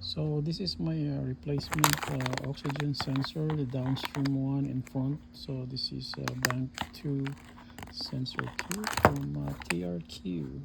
So this is my replacement oxygen sensor, the downstream one in front. So this is bank 2 sensor 2 from TRQ.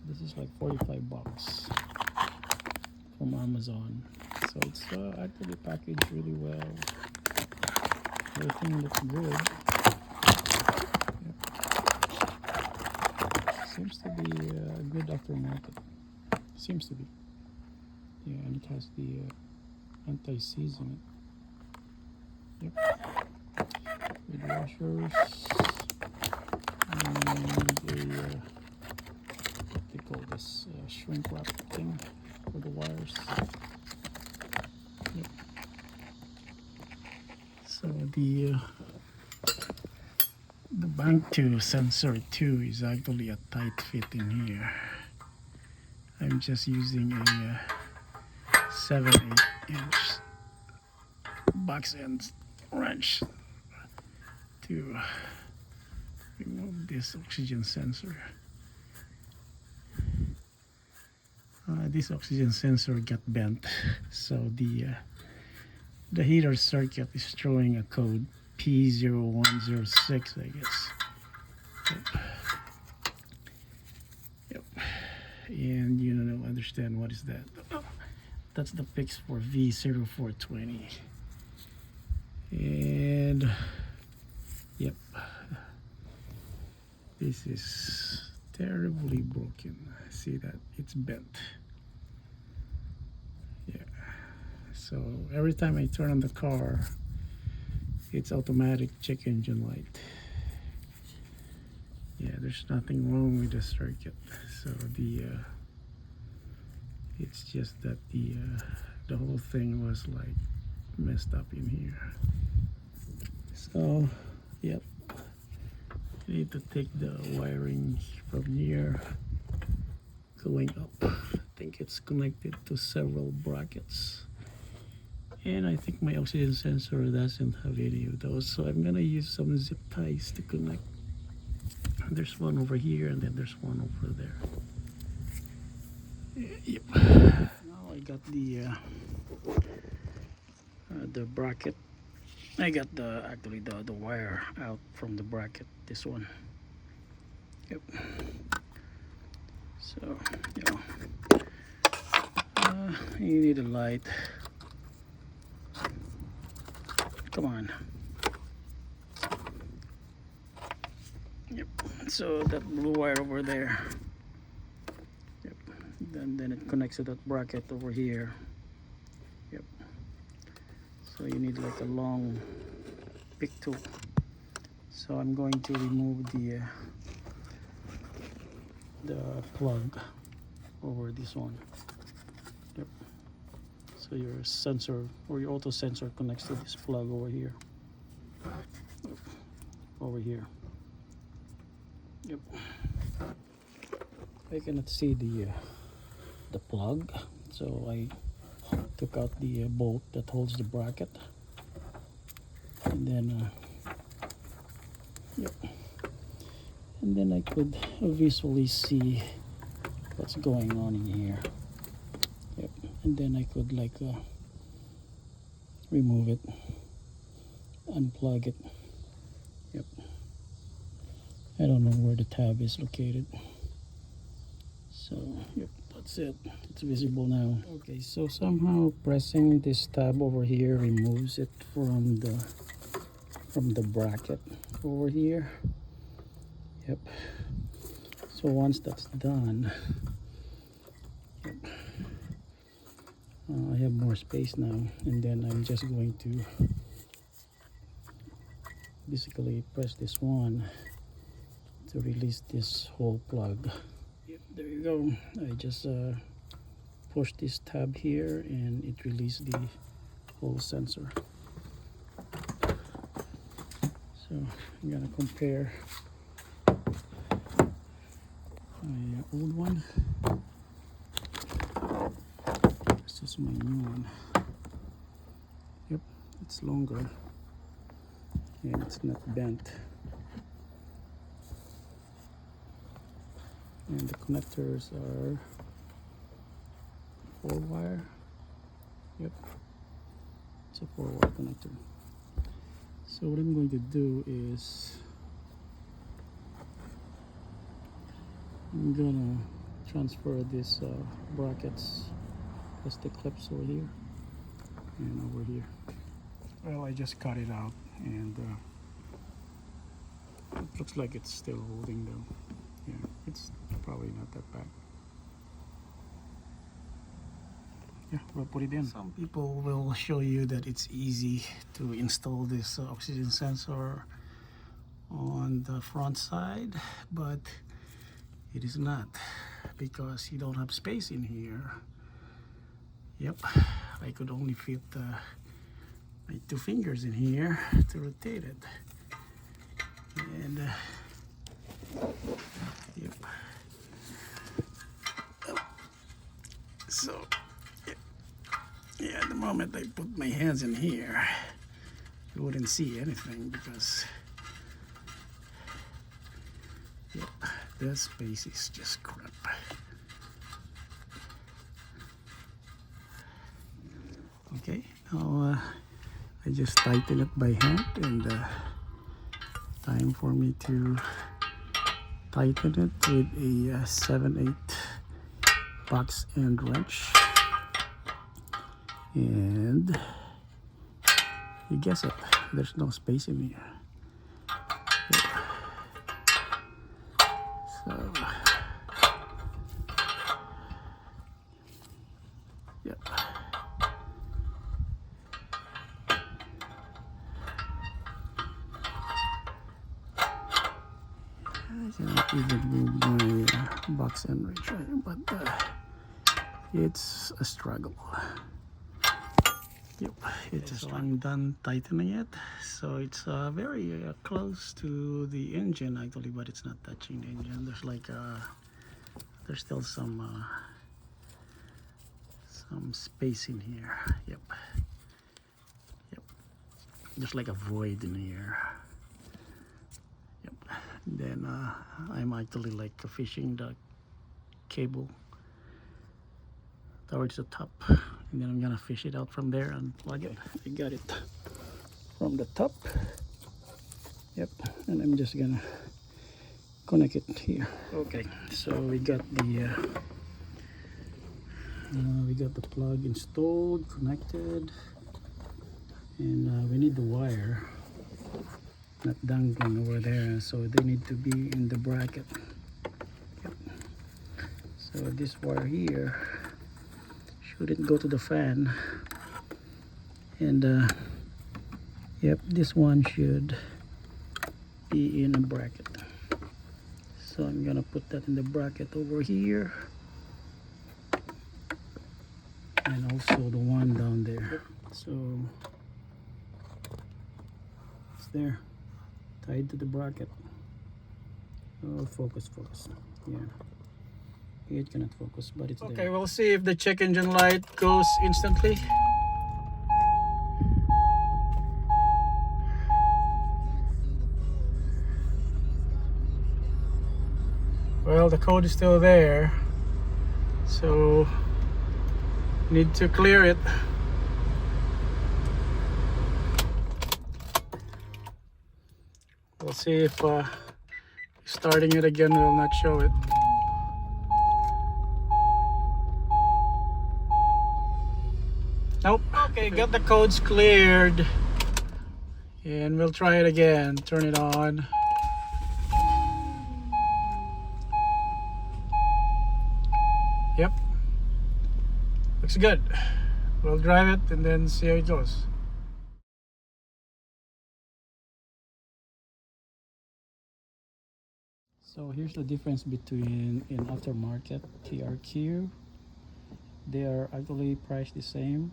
This is like 45 bucks from Amazon. So it's actually packaged really well. Everything looks good. Yep. Seems to be a good aftermarket. Seems to be. Yeah, and it has the anti-seize in it. Yep. With washers and a what they call this shrink wrap thing for the wires. Yep. So the bank 2 sensor 2 is actually a tight fit in here. I'm just using a 7/8 inch box end wrench to remove this oxygen sensor. This oxygen sensor got bent, so the heater circuit is throwing a code P0106, I guess. Yep. And you don't understand what is that. That's the fix for V0420. And yep, this is terribly broken. See that? It's bent. Yeah. So every time I turn on the car, it's automatic check engine light. Yeah, there's nothing wrong with the circuit. So it's just that the whole thing was like messed up in here. So yep, I need to take the wiring from here going up. I think it's connected to several brackets, and I think my oxygen sensor doesn't have any of those, so I'm gonna use some zip ties to connect. There's one over here and then there's one over there. Yep. Now I got the bracket. I got actually the wire out from the bracket, this one. Yep. So you need a light. Come on. Yep. So that blue wire over there. Yep. Then it connects to that bracket over here. Yep. So you need like a long pick tool. So I'm going to remove the plug over this one. Yep. So your sensor or your auto sensor connects to this plug over here. Over here. Yep. I cannot see the plug, so I took out the bolt that holds the bracket, and then yep, and then I could visually see what's going on in here. Yep. And then I could like remove it, unplug it. Yep. I don't know where the tab is located. So yep, that's it. It's visible now. Okay, so somehow pressing this tab over here removes it from the bracket over here. Yep. So once that's done, yep, I have more space now, and then I'm just going to basically press this one to release this whole plug. Yep, there you go. I just push this tab here and it released the whole sensor. So I'm gonna compare my old one. This is my new one. Yep, it's longer and it's not bent. And the connectors are 4-wire. Yep, it's a 4-wire connector. So what I'm going to do is I'm gonna transfer these brackets, plastic clips over here and over here. Well, I just cut it out, and it looks like it's still holding though. Yeah, it's probably not that bad. Yeah, we'll put it in. Some people will show you that it's easy to install this oxygen sensor on the front side, but it is not, because you don't have space in here. Yep, I could only fit my 2 fingers in here to rotate it, and yep. So yeah, the moment I put my hands in here, you wouldn't see anything, because yep, the space is just crap. Okay, now I just tighten it by hand, and time for me to tighten it with a 7/8 box end wrench. And you guess it, there's no space in here. So yep. I cannot even move my box end wrench right here, but it's a struggle. Yep, it's just I'm done tightening it, so it's very close to the engine actually, but it's not touching the engine. There's like there's still some space in here. Yep, yep. There's like a void in here. Yep. And then I'm actually like fishing the cable towards the top, and then I'm gonna fish it out from there and plug it. I got it from the top. Yep, and I'm just gonna connect it here. Okay, so we got the plug installed, connected, and we need the wire not dangling over there, so they need to be in the bracket. Yep. So this wire here shouldn't go to the fan, and yep, this one should be in a bracket. So I'm gonna put that in the bracket over here, and also the one down there. So it's there, tied to the bracket. Oh, focus. Yeah, it cannot focus, but it's there. Okay, we'll see if the check engine light goes instantly. Well, the code is still there, so need to clear it. We'll see if starting it again will not show it. Nope. Okay, got the codes cleared, and we'll try it again. Turn it on. Yep, looks good. We'll drive it and then see how it goes. So here's the difference between an aftermarket TRQ. They are actually priced the same.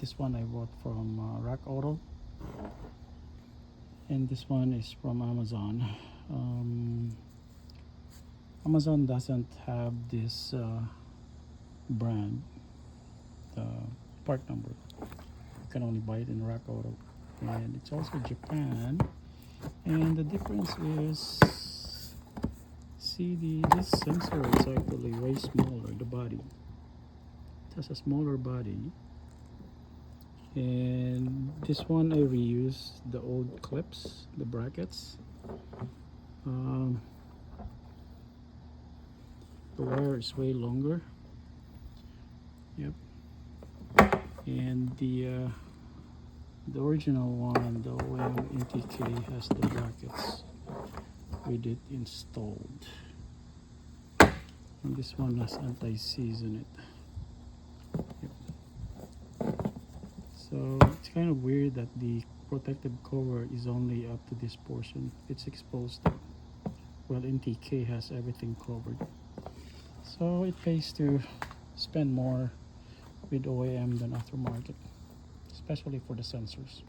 This one I bought from Rock Auto, and this one is from Amazon. Amazon doesn't have this brand, the part number. You can only buy it in Rock Auto, and it's also Japan. And the difference is, see, this sensor is actually way smaller, the body. It has a smaller body, and this one I reused the old clips, the brackets. The wire is way longer. Yep. And the original one, the OM NTK, has the brackets with it installed. And this one has anti-seize in it. Yep. So it's kind of weird that the protective cover is only up to this portion. It's exposed. Well, NTK has everything covered. So it pays to spend more with OEM than aftermarket, especially for the sensors.